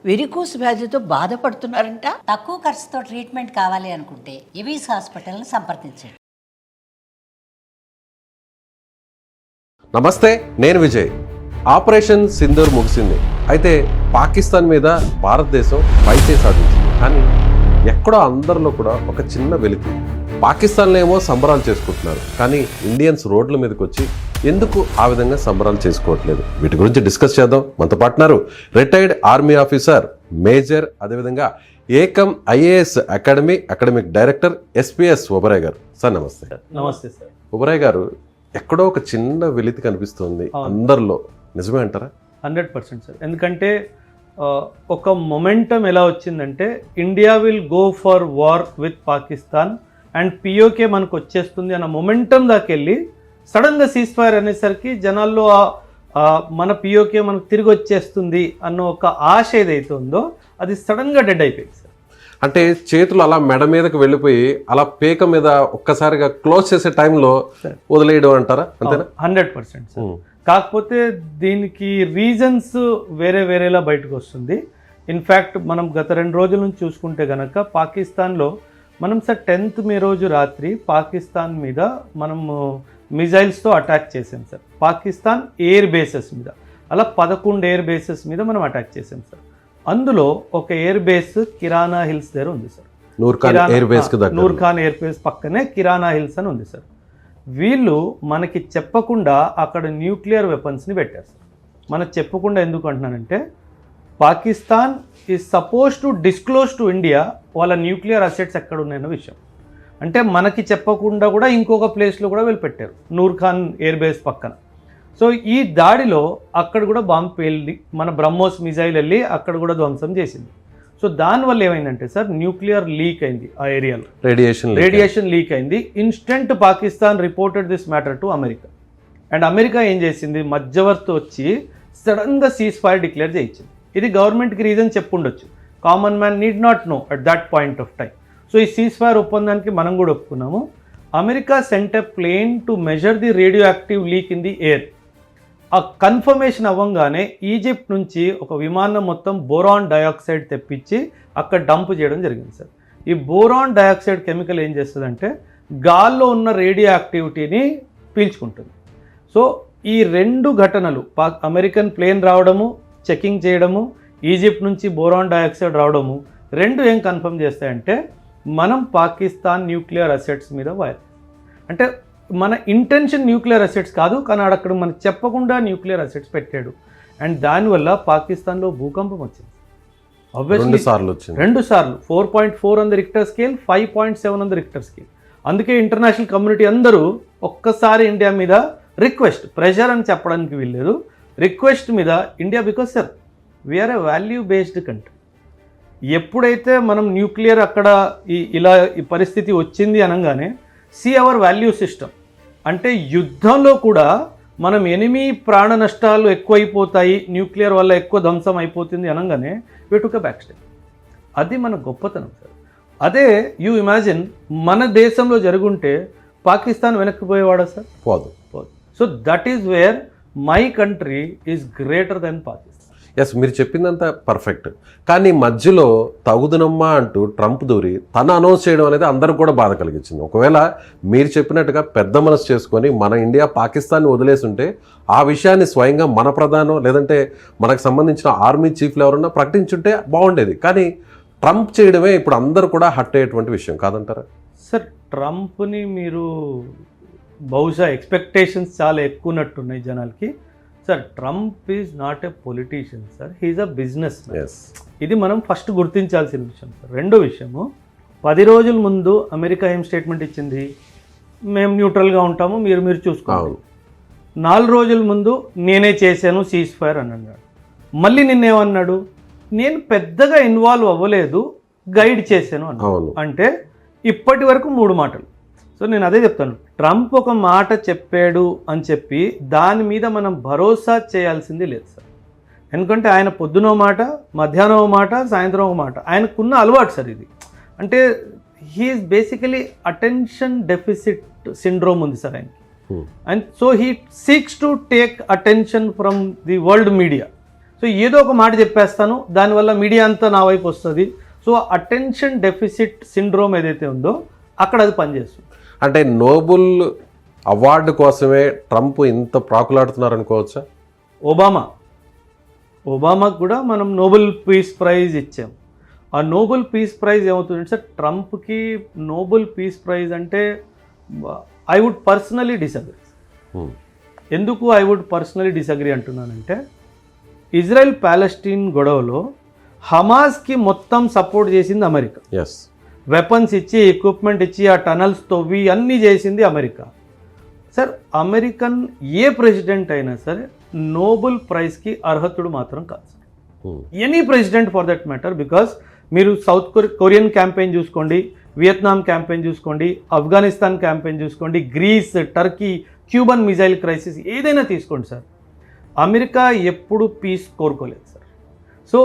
Varicose వ్యాధితో బాధపడుతున్నారంట. తక్కువ ఖర్చుతో ట్రీట్మెంట్ కావాలి అనుకుంటే ఎవిస్ హాస్పిటల్ని సంప్రదించండి. నమస్తే, నేను విజయ్. ఆపరేషన్ సింధూర్ ముగిసింది. అయితే పాకిస్తాన్ మీద భారతదేశం పైచే సాధించింది. కానీ ఎక్కడో అందరిలో కూడా ఒక చిన్న వెలితి. పాకిస్తాన్లో ఏమో సంబరాలు చేసుకుంటున్నారు, కానీ ఇండియన్స్ రోడ్ల మీదకి వచ్చి ఎందుకు ఆ విధంగా సంబరాలు చేసుకోవట్లేదు? వీటి గురించి డిస్కస్ చేద్దాం. మనతో పాటున్నారు రిటైర్డ్ ఆర్మీ ఆఫీసర్ మేజర్, అదేవిధంగా Ekam IAS academic director SPS Oberoi గారు. సార్ నమస్తే. నమస్తే సార్. ఒబరాయ్ గారు, ఎక్కడో ఒక చిన్న వెలితి కనిపిస్తుంది అందరిలో, నిజమే అంటారా? 100% సార్. ఎందుకంటే ఒక మొమెంటం ఎలా వచ్చిందంటే India will go for war with Pakistan and PoK మనకు వచ్చేస్తుంది అన్న మొమెంటం దాకెళ్ళి సడన్గా సీజ్ ఫైర్ అనేసరికి జనాల్లో మన పిఓకే మనకు తిరిగి వచ్చేస్తుంది అన్న ఒక ఆశ ఏదైతే ఉందో అది సడన్గా డెడ్ అయిపోయింది సార్. అంటే చేతులు అలా మెడ మీదకి వెళ్ళిపోయి అలా పేక మీద ఒక్కసారిగా క్లోజ్ చేసే టైంలో వదిలేయడం అంటారా? అంతేనా? 100% సార్. కాకపోతే దీనికి రీజన్స్ వేరేలా బయటకు వస్తుంది. ఇన్ఫ్యాక్ట్ మనం గత 2 రోజుల నుంచి చూసుకుంటే కనుక పాకిస్తాన్లో మనం సార్ 10th మే రోజు రాత్రి పాకిస్తాన్ మీద మనము మిజైల్స్తో అటాక్ చేసాం సార్. పాకిస్తాన్ ఎయిర్ బేసెస్ మీద అలా 11 ఎయిర్ బేసెస్ మీద మనం అటాక్ చేసాం సార్. అందులో ఒక ఎయిర్ బేస్ కిరానా హిల్స్ దగ్గర ఉంది సార్. నూర్ఖాన్ ఎయిర్ బేస్ పక్కనే కిరానా హిల్స్ అని ఉంది సార్. వీళ్ళు మనకి చెప్పకుండా అక్కడ న్యూక్లియర్ వెపన్స్ని పెట్టారు సార్. మనకు చెప్పకుండా ఎందుకు అంటున్నానంటే Pakistan is suppose to disclose to India వాళ్ళ న్యూక్లియర్ అసెట్స్ ఎక్కడ ఉన్నాయన్న విషయం. అంటే మనకి చెప్పకుండా కూడా ఇంకొక ప్లేస్లో కూడా వీళ్ళు పెట్టారు, నూర్ఖాన్ ఎయిర్ బేస్ పక్కన. సో ఈ దాడిలో అక్కడ కూడా బాంబు పేలింది, మన బ్రహ్మోస్ మిజైల్ వెళ్ళి అక్కడ కూడా ధ్వంసం చేసింది. సో దానివల్ల ఏమైందంటే సార్ న్యూక్లియర్ లీక్ అయింది ఆ ఏరియాలో, రేడియేషన్ లీక్ అయింది. Instant Pakistan reported this matter to America. And America ఏం చేసింది, మధ్యవర్తి వచ్చి సడన్గా సీజ్ ఫైర్ డిక్లేర్ చేయించింది. ఇది గవర్నమెంట్కి రీజన్ చెప్పుండొచ్చు, common man need not know at that point of time. So ఈ సీజ్ ఫైర్ ఒప్పందానికి మనం కూడా ఒప్పుకున్నాము. America sent a plane to measure the radioactive leak in the air. ఆ కన్ఫర్మేషన్ అవ్వగానే ఈజిప్ట్ నుంచి ఒక విమానం మొత్తం బోరాన్ డయాక్సైడ్ తెప్పించి అక్కడ డంప్ చేయడం జరిగింది సార్. ఈ బోరాన్ డయాక్సైడ్ కెమికల్ ఏం చేస్తుందంటే గాల్లో ఉన్న రేడియో యాక్టివిటీని పీల్చుకుంటుంది. సో ఈ 2 ఘటనలు, అమెరికన్ ప్లేన్ రావడము, చెకింగ్ చేయడము, ఈజిప్ట్ నుంచి బోరాన్ డయాక్సైడ్ రావడము, 2 ఏం కన్ఫర్మ్ చేస్తాయంటే మనం పాకిస్తాన్ న్యూక్లియర్ అసెట్స్ మీద వైర్. అంటే మన ఇంటెన్షన్ న్యూక్లియర్ అసెట్స్ కాదు, కానీ అక్కడ మనకు చెప్పకుండా న్యూక్లియర్ అసెట్స్ పెట్టాడు. అండ్ దానివల్ల పాకిస్తాన్లో భూకంపం వచ్చింది. ఆబ్వియస్లీ 2 సార్లు 4.4 on the Richter scale, 5.7 on the Richter scale. అందుకే ఇంటర్నేషనల్ కమ్యూనిటీ అందరూ ఒక్కసారి ఇండియా మీద రిక్వెస్ట్, ప్రెషర్ అని చెప్పడానికి వీల్లేదు, రిక్వెస్ట్ మీద India, because sir we are a value based country. ఎప్పుడైతే మనం న్యూక్లియర్ అక్కడ ఈ పరిస్థితి వచ్చింది అనగానే సి అవర్ వాల్యూ సిస్టమ్. అంటే యుద్ధంలో కూడా మనం ఎనిమి ప్రాణ నష్టాలు ఎక్కువైపోతాయి, న్యూక్లియర్ వల్ల ఎక్కువ ధ్వంసం అయిపోతుంది అనగానే వి టుక్ ఎ బ్యాక్ స్టెప్. అది మన గొప్పతనం సార్. అదే యూ ఇమాజిన్ మన దేశంలో జరుగుంటే పాకిస్తాన్ వెనక్కిపోయేవాడా సార్? పోదు. So that is where my country is greater than Pakistan. Yes, మీరు చెప్పిందంతా పర్ఫెక్ట్. కానీ మధ్యలో తగుదనమ్మా అంటూ ట్రంప్ దూరి తను అనౌన్స్ చేయడం అనేది అందరికి కూడా బాధ కలిగించింది. ఒకవేళ మీరు చెప్పినట్టుగా పెద్ద మనసు చేసుకొని మన ఇండియా పాకిస్తాన్ని వదిలేస్తుంటే ఆ విషయాన్ని స్వయంగా మన ప్రధానం లేదంటే మనకు సంబంధించిన ఆర్మీ చీఫ్లు ఎవరన్నా ప్రకటించుంటే బాగుండేది. కానీ ట్రంప్ చేయడమే ఇప్పుడు అందరూ కూడా హట్ అయ్యేటువంటి విషయం కాదంటారా? సార్ ట్రంప్ని మీరు బహుశా ఎక్స్పెక్టేషన్స్ చాలా ఎక్కువ ఉన్నట్టున్నాయి జనాలకి. Sir Trump is not a politician sir, he's a businessman. ఇది మనం ఫస్ట్ గుర్తించాల్సిన విషయం సార్. రెండో విషయము, 10 రోజుల ముందు అమెరికా ఏం స్టేట్మెంట్ ఇచ్చింది, మేము న్యూట్రల్గా ఉంటాము, మీరు చూసుకోవాలి. 4 రోజుల ముందు నేనే చేశాను సీజ్ ఫైర్ అని అన్నాడు. మళ్ళీ నిన్నేమన్నాడు, నేను పెద్దగా ఇన్వాల్వ్ అవ్వలేదు, గైడ్ చేశాను అన్నాడు. అంటే ఇప్పటి వరకు 3 మాటలు. సో నేను అదే చెప్తాను, ట్రంప్ ఒక మాట చెప్పాడు అని చెప్పి దాని మీద మనం భరోసా చేయాల్సింది లేదు సార్. ఎందుకంటే ఆయన పొద్దునో మాట, మధ్యాహ్నం ఒక మాట, సాయంత్రం ఒక మాట, ఆయనకున్న అలవాటు సార్ ఇది. అంటే he's basically attention deficit syndrome ఉంది సార్ ఆయనకి. And so he seeks to take attention from the world media. So ఏదో ఒక మాట చెప్పేస్తాను, దానివల్ల మీడియా అంతా నా వైపు వస్తుంది. సో అటెన్షన్ డెఫిసిట్ సిండ్రోమ్ ఏదైతే ఉందో అక్కడ అది పనిచేస్తుంది. అంటే నోబెల్ అవార్డు కోసమే ట్రంప్ ఇంత ప్రాకులాడుతున్నారు అనుకోవచ్చా? ఒబామాకు కూడా మనం నోబెల్ పీస్ ప్రైజ్ ఇచ్చాం. ఆ నోబెల్ పీస్ ప్రైజ్ ఏమవుతుందంటే సార్, ట్రంప్కి నోబెల్ పీస్ ప్రైజ్ అంటే ఐ వుడ్ పర్సనలీ డిసగ్రీ. ఎందుకు ఐ వుడ్ పర్సనలీ డిసగ్రీ అంటున్నానంటే, ఇజ్రాయెల్ ప్యాలెస్టీన్ గొడవలో హమాస్కి మొత్తం సపోర్ట్ చేసింది అమెరికా. ఎస్, వెపన్స్ ఇచ్చి, ఎక్విప్మెంట్ ఇచ్చి, ఆ టనల్స్ తవ్వి అన్నీ చేసింది అమెరికా. సార్, అమెరికన్ ఏ ప్రెసిడెంట్ అయినా సరే నోబెల్ ప్రైజ్కి అర్హతుడు మాత్రం కాదు. Any president for that matter. Because మీరు సౌత్ కొరియన్ క్యాంపెయిన్ చూసుకోండి, వియత్నాం క్యాంపెయిన్ చూసుకోండి, ఆఫ్ఘనిస్తాన్ క్యాంపెయిన్ చూసుకోండి, Greece, Turkey, Cuban missile crisis ఏదైనా తీసుకోండి సార్, అమెరికా ఎప్పుడు పీస్ కోరుకోలేదు సార్. సో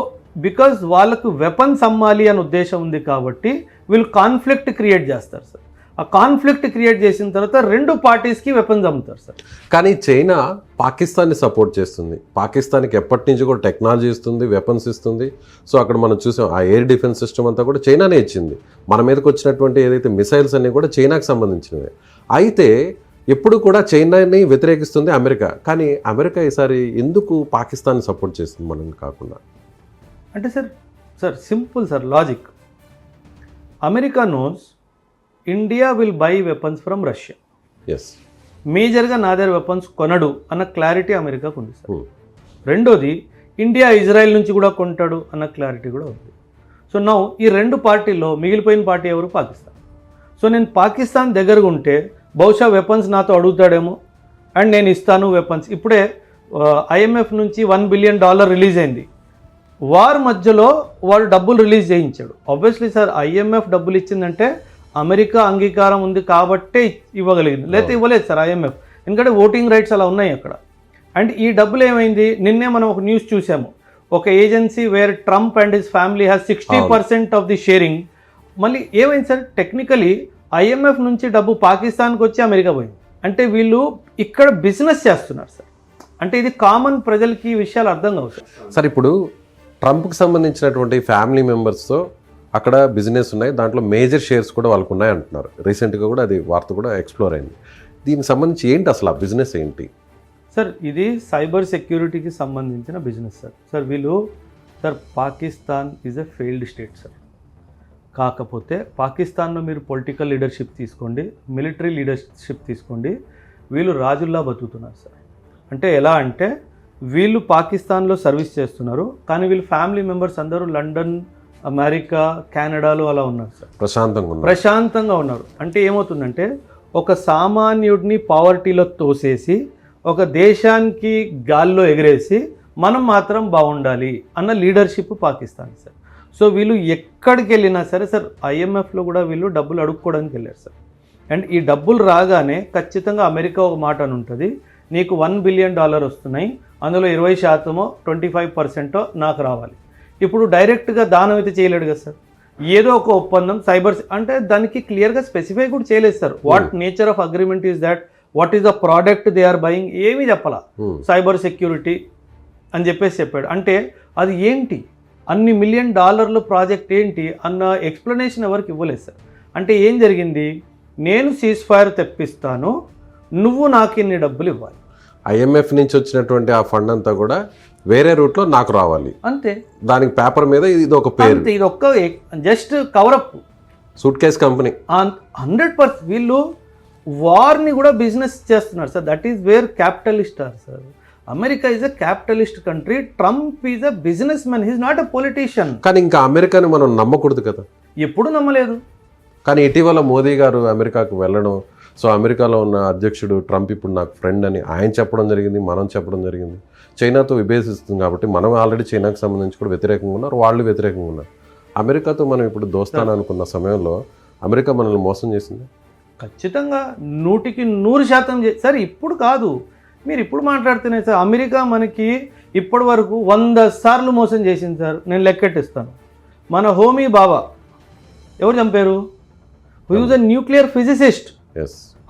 బికాజ్ వాళ్ళకు వెపన్స్ అమ్మాలి అనే ఉద్దేశం ఉంది కాబట్టి వీళ్ళు కాన్ఫ్లిక్ట్ క్రియేట్ చేస్తారు సార్. ఆ కాన్ఫ్లిక్ట్ క్రియేట్ చేసిన తర్వాత రెండు పార్టీస్కి వెపన్స్ అమ్ముతారు సార్. కానీ చైనా పాకిస్తాన్ని సపోర్ట్ చేస్తుంది. పాకిస్తాన్కి ఎప్పటి నుంచి కూడా టెక్నాలజీ ఇస్తుంది, వెపన్స్ ఇస్తుంది. సో అక్కడ మనం చూసాం, ఆ ఎయిర్ డిఫెన్స్ సిస్టమ్ అంతా కూడా చైనానే ఇచ్చింది. మన మీదకి వచ్చినటువంటి ఏదైతే మిసైల్స్ అన్నీ కూడా చైనాకి సంబంధించినవి. అయితే ఎప్పుడు కూడా చైనాని వ్యతిరేకిస్తుంది అమెరికా. కానీ అమెరికా ఈసారి ఎందుకు పాకిస్తాన్ని సపోర్ట్ చేస్తుంది మనం కాకుండా? అంటే sir simple sir logic. America knows India will buy weapons from Russia. Yes, మేజర్గా నా దగ్గర వెపన్స్ కొనడు అన్న క్లారిటీ అమెరికాకు ఉంది సార్. రెండోది, ఇండియా ఇజ్రాయెల్ నుంచి కూడా కొంటాడు అన్న క్లారిటీ కూడా ఉంది. సో నౌ ఈ రెండు పార్టీల్లో మిగిలిపోయిన పార్టీ ఎవరు? పాకిస్తాన్. సో నేను పాకిస్తాన్ దగ్గరగా ఉంటే బహుశా వెపన్స్ నాతో అడుగుతాడేమో, అండ్ నేను ఇస్తాను వెపన్స్. ఇప్పుడే ఐఎంఎఫ్ నుంచి $1 బిలియన్ రిలీజ్ అయింది. వార్ మధ్యలో వాడు డబ్బులు రిలీజ్ చేయించాడు. ఆబ్వియస్లీ సార్, ఐఎంఎఫ్ డబ్బులు ఇచ్చిందంటే అమెరికా అంగీకారం ఉంది కాబట్టే ఇవ్వగలిగింది, లేకపోతే ఇవ్వలేదు సార్ ఐఎంఎఫ్. ఎందుకంటే ఓటింగ్ రైట్స్ అలా ఉన్నాయి అక్కడ. అండ్ ఈ డబ్బులు ఏమైంది, నిన్నే మనం ఒక న్యూస్ చూసాము, ఒక agency where Trump and his family has 60% of the sharing. మళ్ళీ ఏమైంది సార్, టెక్నికలీ ఐఎంఎఫ్ నుంచి డబ్బు పాకిస్తాన్కి వచ్చి అమెరికా పోయింది. అంటే వీళ్ళు ఇక్కడ బిజినెస్ చేస్తున్నారు సార్. అంటే ఇది కామన్ ప్రజలకి ఈ విషయాలు అర్థం కావు సార్. సార్, ఇప్పుడు ట్రంప్కి సంబంధించినటువంటి ఫ్యామిలీ మెంబర్స్తో అక్కడ బిజినెస్ ఉన్నాయి, దాంట్లో మేజర్ షేర్స్ కూడా వాళ్ళకు ఉన్నాయి అంటున్నారు. రీసెంట్గా కూడా అది వార్త కూడా ఎక్స్ప్లోర్ అయింది. దీనికి సంబంధించి ఏంటి అసలు ఆ బిజినెస్ ఏంటి? సార్, ఇది సైబర్ సెక్యూరిటీకి సంబంధించిన business sir. Sir Pakistan is a failed state sir. కాకపోతే పాకిస్తాన్లో మీరు పొలిటికల్ లీడర్షిప్ తీసుకోండి, మిలిటరీ లీడర్షిప్ తీసుకోండి, వీళ్ళు రాజుల్లా బతుకుతున్నారు సార్. అంటే ఎలా అంటే, వీళ్ళు పాకిస్తాన్లో సర్వీస్ చేస్తున్నారు, కానీ వీళ్ళు ఫ్యామిలీ మెంబర్స్ అందరూ లండన్, అమెరికా, కెనడాలో అలా ఉన్నారు సార్. ప్రశాంతంగా ఉన్నారు. అంటే ఏమవుతుందంటే, ఒక సామాన్యుడిని పావర్టీలో తోసేసి ఒక దేశానికి గాల్లో ఎగిరేసి మనం మాత్రం బాగుండాలి అన్న లీడర్షిప్ పాకిస్తాన్ సార్. సో వీళ్ళు ఎక్కడికి వెళ్ళినా సరే సార్, ఐఎంఎఫ్లో కూడా వీళ్ళు డబ్బులు అడుక్కోవడానికి వెళ్ళారు సార్. అండ్ ఈ డబ్బులు రాగానే ఖచ్చితంగా అమెరికా ఒక మాట అని ఉంటుంది, నీకు $1 బిలియన్ వస్తున్నాయి, అందులో 20%, 25% నాకు రావాలి. ఇప్పుడు డైరెక్ట్గా దానం అయితే చేయలేడు కదా సార్. ఏదో ఒక ఒప్పందం సైబర్ అంటే దానికి క్లియర్గా స్పెసిఫై కూడా చేయలేదు sir. What nature of agreement is that, what is the product they are buying, ఏమీ చెప్పాలా. సైబర్ సెక్యూరిటీ అని చెప్పాడు. అంటే అది ఏంటి, అన్ని $1 మిలియన్ ప్రాజెక్ట్ ఏంటి అన్న ఎక్స్ప్లెనేషన్ ఎవరికి ఇవ్వలేదు సార్. అంటే ఏం జరిగింది, నేను సీజ్ ఫైర్ తెప్పిస్తాను, నువ్వు నాకు ఇన్ని డబ్బులు ఇవ్వాలి. ఐఎంఎఫ్ నుంచి వచ్చినటువంటి ఆ ఫండ్ అంతా కూడా వేరే రూట్లో నాకు రావాలి అంతే. దానికి పేపర్ మీద ఇది ఒక పేరు, ఇది ఒక్క just cover up, suitcase company. 100% వీళ్ళు వార్ని కూడా బిజినెస్ చేస్తున్నారు sir. That is where capitalist are sir. America is a capitalist country, Trump is a businessman, he's not a politician. కానీ ఇంకా అమెరికాని మనం నమ్మకూడదు కదా. ఎప్పుడు నమ్మలేదు. కానీ ఇటీవల మోదీ గారు అమెరికాకు వెళ్ళడం, సో అమెరికాలో ఉన్న అధ్యక్షుడు ట్రంప్ ఇప్పుడు నాకు ఫ్రెండ్ అని ఆయన చెప్పడం జరిగింది, మనం చెప్పడం జరిగింది. చైనాతో విభేదిస్తుంది కాబట్టి మనం ఆల్రెడీ చైనాకు సంబంధించి కూడా వ్యతిరేకంగా ఉన్నారు, వాళ్ళు వ్యతిరేకంగా ఉన్నారు. అమెరికాతో మనం ఇప్పుడు దోస్తాను అనుకున్న సమయంలో అమెరికా మనల్ని మోసం చేసింది. ఖచ్చితంగా 100% సార్. ఇప్పుడు కాదు, మీరు ఇప్పుడు మాట్లాడుతున్నాయి సార్. అమెరికా మనకి ఇప్పటి వరకు 100 సార్లు మోసం చేసింది సార్. నేను లెక్కెట్టిస్తాను. మన హోమీ బాబా ఎవరు చంపారు? Who is a nuclear physicist.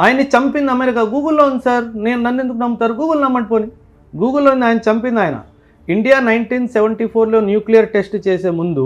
ఆయన్ని చంపింది అమెరికా. గూగుల్లో ఉంది సార్. నన్ను ఎందుకు నమ్ముతారు? గూగుల్ నమ్మండి పోని. గూగుల్లో ఆయన చంపింది ఆయన. ఇండియా 1974లో న్యూక్లియర్ టెస్ట్ చేసే ముందు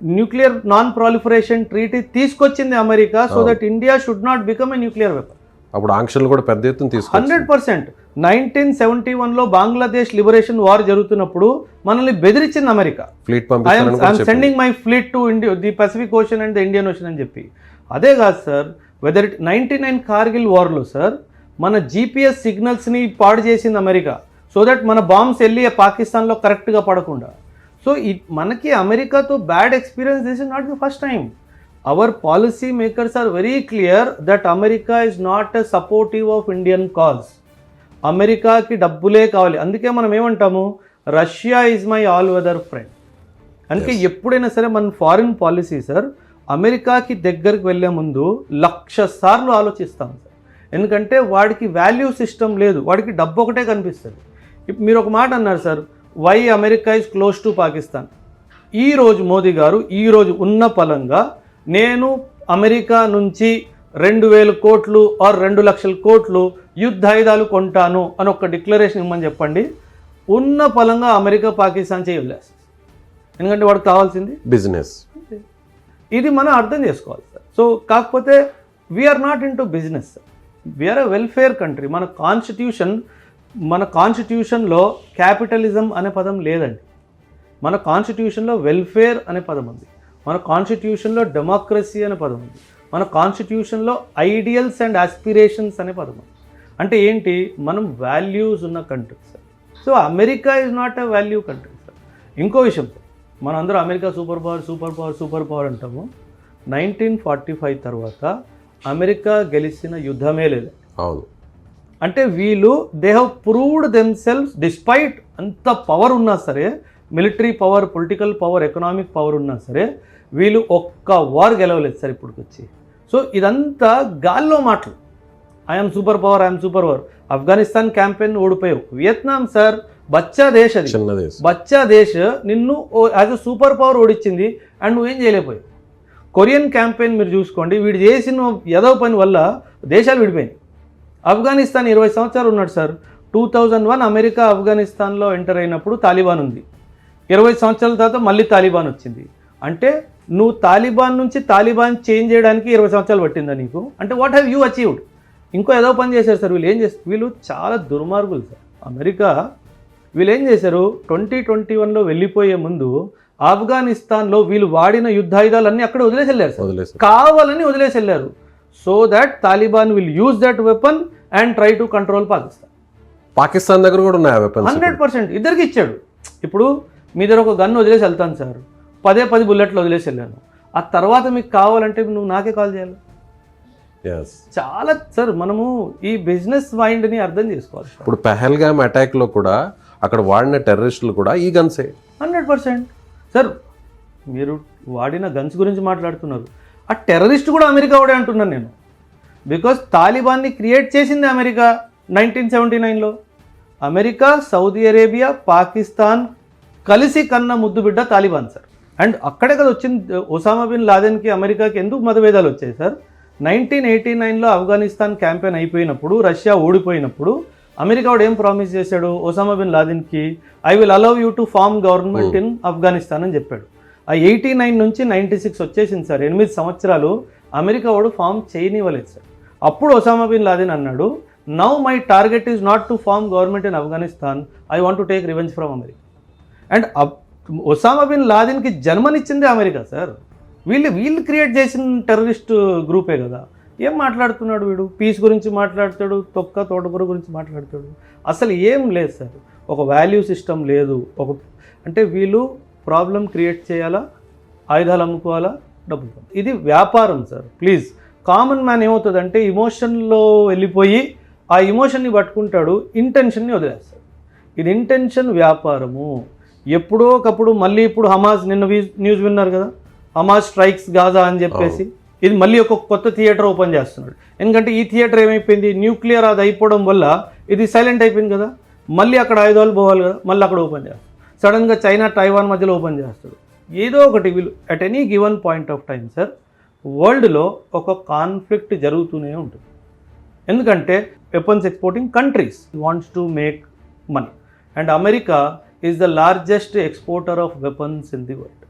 న్యూక్లియర్ నాన్ ప్రాలిఫరేషన్ ట్రీటీ తీసుకొచ్చింది America, so that India should not become a nuclear weapon. అప్పుడు ఆంక్షలు కూడా పెద్ద ఎత్తున తీసుకొచ్చింది. 100%. 1971లో బంగ్లాదేశ్ లిబరేషన్ వార్ జరుగుతున్నప్పుడు మనల్ని బెదిరించింది America, fleet I'm sending my fleet to the Pacific ocean and the Indian ocean అని చెప్పి. అదే కాదు సార్, వెదర్ 99 కార్గిల్ వార్లో సార్ మన GPS సిగ్నల్స్ని పాడు చేసింది అమెరికా, సో దట్ మన బాంబ్స్ వెళ్ళి పాకిస్తాన్లో కరెక్ట్గా పడకుండా. సో మనకి అమెరికాతో bad experience, this is not the first time. Our policy makers are very clear that America is not a supportive of Indian cause. అమెరికాకి డబ్బులే కావాలి. అందుకే మనం ఏమంటాము, Russia is my all weather friend. అందుకే ఎప్పుడైనా సరే మన ఫారిన్ పాలసీ సార్ అమెరికాకి దగ్గరికి వెళ్ళే ముందు 1,00,000 సార్లు ఆలోచిస్తాం సార్. ఎందుకంటే వాడికి వాల్యూ సిస్టమ్ లేదు, వాడికి డబ్బు ఒకటే కనిపిస్తుంది. ఇప్పుడు మీరు ఒక మాట అన్నారు sir, why America is close to Pakistan. ఈరోజు మోదీ గారు ఈరోజు ఉన్న పలంగా నేను అమెరికా నుంచి 2,000 కోట్లు ఆర్ 2,00,000 కోట్లు యుద్ధాయుధాలు కొంటాను అని ఒక డిక్లరేషన్ ఇవ్వమని చెప్పండి, ఉన్న పలంగా అమెరికా పాకిస్తాన్ చేయలేస్తుంది. ఎందుకంటే వాడికి కావాల్సింది బిజినెస్. ఇది మనం అర్థం చేసుకోవాలి సార్. సో కాకపోతే we are not into business, we are a welfare country. మన కాన్స్టిట్యూషన్లో క్యాపిటలిజం అనే పదం లేదండి. మన కాన్స్టిట్యూషన్లో వెల్ఫేర్ అనే పదం ఉంది, మన కాన్స్టిట్యూషన్లో డెమోక్రసీ అనే పదం ఉంది, మన కాన్స్టిట్యూషన్లో ఐడియల్స్ అండ్ ఆస్పిరేషన్స్ అనే పదం ఉంది. అంటే ఏంటి, మనం వాల్యూస్ ఉన్న country sir. So America is not a value country sir. ఇంకో విషయం సార్, మనం అందరూ అమెరికా సూపర్ పవర్ అంటాము. 1945 తర్వాత అమెరికా గెలిచిన యుద్ధమే లేదు. అవును. అంటే వీళ్ళు they have proved themselves despite అంత పవర్ ఉన్నా సరే, military power, political power, economic power ఉన్నా సరే వీళ్ళు ఒక్క వార్ గెలవలేదు సార్ ఇప్పటికి వచ్చి. సో ఇదంతా గాల్లో మాటలు. I'm super power. Afghanistan campaign ఓడిపోయావు. వియత్నాం సార్ బచ్చా దేశ్, అది బచ్చా దేశ్ నిన్ను యాజ్ అ సూపర్ పవర్ ఓడించింది అండ్ నువ్వేం చేయలేకపోయావు. కొరియన్ క్యాంపెయిన్ మీరు చూసుకోండి, వీడు చేసిన ఏదో పని వల్ల దేశాలు విడిపోయినాయి. ఆఫ్ఘనిస్తాన్ 20 సంవత్సరాలు ఉన్నాడు సార్. 2001 అమెరికా ఆఫ్ఘనిస్తాన్లో ఎంటర్ అయినప్పుడు తాలిబాన్ ఉంది. 20 సంవత్సరాల తర్వాత మళ్ళీ తాలిబాన్ వచ్చింది. అంటే నువ్వు తాలిబాన్ నుంచి తాలిబాన్ చేంజ్ చేయడానికి 20 సంవత్సరాలు పట్టిందా నీకు? అంటే వాట్ హ్యావ్ యూ అచీవ్డ్? ఇంకో ఏదో పని చేశారు సార్ వీళ్ళు. ఏం చేస్తారు వీళ్ళు? చాలా దుర్మార్గులు సార్ అమెరికా. వీళ్ళు ఏం చేశారు, 2021లో వెళ్ళిపోయే ముందు ఆఫ్ఘనిస్తాన్లో వీళ్ళు వాడిన యుద్ధాయుధాలన్నీ అక్కడ వదిలేసి వెళ్ళారు సార్, కావాలని వదిలేసి వెళ్ళారు. So that Taliban will use that weapon and try to control Pakistan దగ్గర కూడా ఉన్నాయి 100%. ఇద్దరికి ఇచ్చాడు. ఇప్పుడు మీ దగ్గర ఒక గన్ వదిలేసి వెళ్తాను సార్, 10 బుల్లెట్లు వదిలేసి వెళ్ళాను. ఆ తర్వాత మీకు కావాలంటే నువ్వు నాకే కాల్ చేయాలి. చాలా సార్ మనము ఈ బిజినెస్ మైండ్ని అర్థం చేసుకోవాలి. ఇప్పుడు పెహల్గామ్ అటాక్లో కూడా అక్కడ వాడిన టెర్రరిస్టులు కూడా ఈ గన్సే. 100% సార్. మీరు వాడిన గన్స్ గురించి మాట్లాడుతున్నారు, ఆ టెర్రరిస్ట్ కూడా అమెరికా వాడే అంటున్నాను నేను. బికాస్ తాలిబాన్ని క్రియేట్ చేసింది అమెరికా 1979లో. అమెరికా, సౌదీ అరేబియా, పాకిస్తాన్ కలిసి కన్న ముద్దు బిడ్డ తాలిబాన్ సార్. అండ్ అక్కడే కదా వచ్చింది ఒసామా బిన్ లాదెన్కి అమెరికాకి ఎందుకు మతభేదాలు వచ్చాయి సార్. 1989లో ఆఫ్ఘనిస్తాన్ క్యాంపెయిన్ అయిపోయినప్పుడు, రష్యా ఓడిపోయినప్పుడు అమెరికా వాడు ఏం ప్రామిస్ చేశాడు ఒసామా బిన్ లాదెన్కి, I will allow you to form government in Afghanistan అని చెప్పాడు. ఆ 89 నుంచి 96 వచ్చేసింది సార్, 8 సంవత్సరాలు అమెరికా వాడు ఫామ్ చేయనివ్వలేదు సార్. అప్పుడు ఒసామా బిన్ లాదెన్ అన్నాడు, now my target is not to form government in Afghanistan, I want to take revenge from America. And Osama bin లాదెన్కి జన్మనిచ్చిందే అమెరికా సార్. వీళ్ళు క్రియేట్ చేసిన టెర్రరిస్ట్ గ్రూపే కదా. ఏం మాట్లాడుతున్నాడు వీడు, పీస్ గురించి మాట్లాడతాడు, తోటకూర గురించి మాట్లాడతాడు. అసలు ఏం లేదు సార్, ఒక వాల్యూ సిస్టమ్ లేదు. అంటే వీళ్ళు ప్రాబ్లం క్రియేట్ చేయాలా, ఆయుధాలు అమ్ముకోవాలా, డబ్బులు. ఇది వ్యాపారం సార్. ప్లీజ్ కామన్ మ్యాన్ ఏమవుతుందంటే ఇమోషన్లో వెళ్ళిపోయి ఆ ఇమోషన్ని పట్టుకుంటాడు, ఇంటెన్షన్ని వదిలేస్తాడు. ఇది ఇంటెన్షన్ వ్యాపారము. ఎప్పుడో ఒకప్పుడు మళ్ళీ ఇప్పుడు హమాస్, నిన్న న్యూస్ విన్నారు కదా, హమాస్ స్ట్రైక్స్ గాజా అని చెప్పేసి ఇది మళ్ళీ ఒక కొత్త థియేటర్ ఓపెన్ చేస్తున్నాడు. ఎందుకంటే ఈ థియేటర్ ఏమైపోయింది, న్యూక్లియర్ అది అయిపోవడం వల్ల ఇది సైలెంట్ అయిపోయింది కదా, మళ్ళీ అక్కడ ఆయుధాలు పోవాలి కదా, మళ్ళీ అక్కడ ఓపెన్ చేస్తాడు. సడన్గా చైనా టైవాన్ మధ్యలో ఓపెన్ చేస్తాడు. ఏదో ఒకటి వీళ్ళు at any given point of time sir వరల్డ్లో ఒక కాన్ఫ్లిక్ట్ జరుగుతూనే ఉంటుంది. ఎందుకంటే weapons exporting countries wants to make money. And America is the largest exporter of weapons in the world.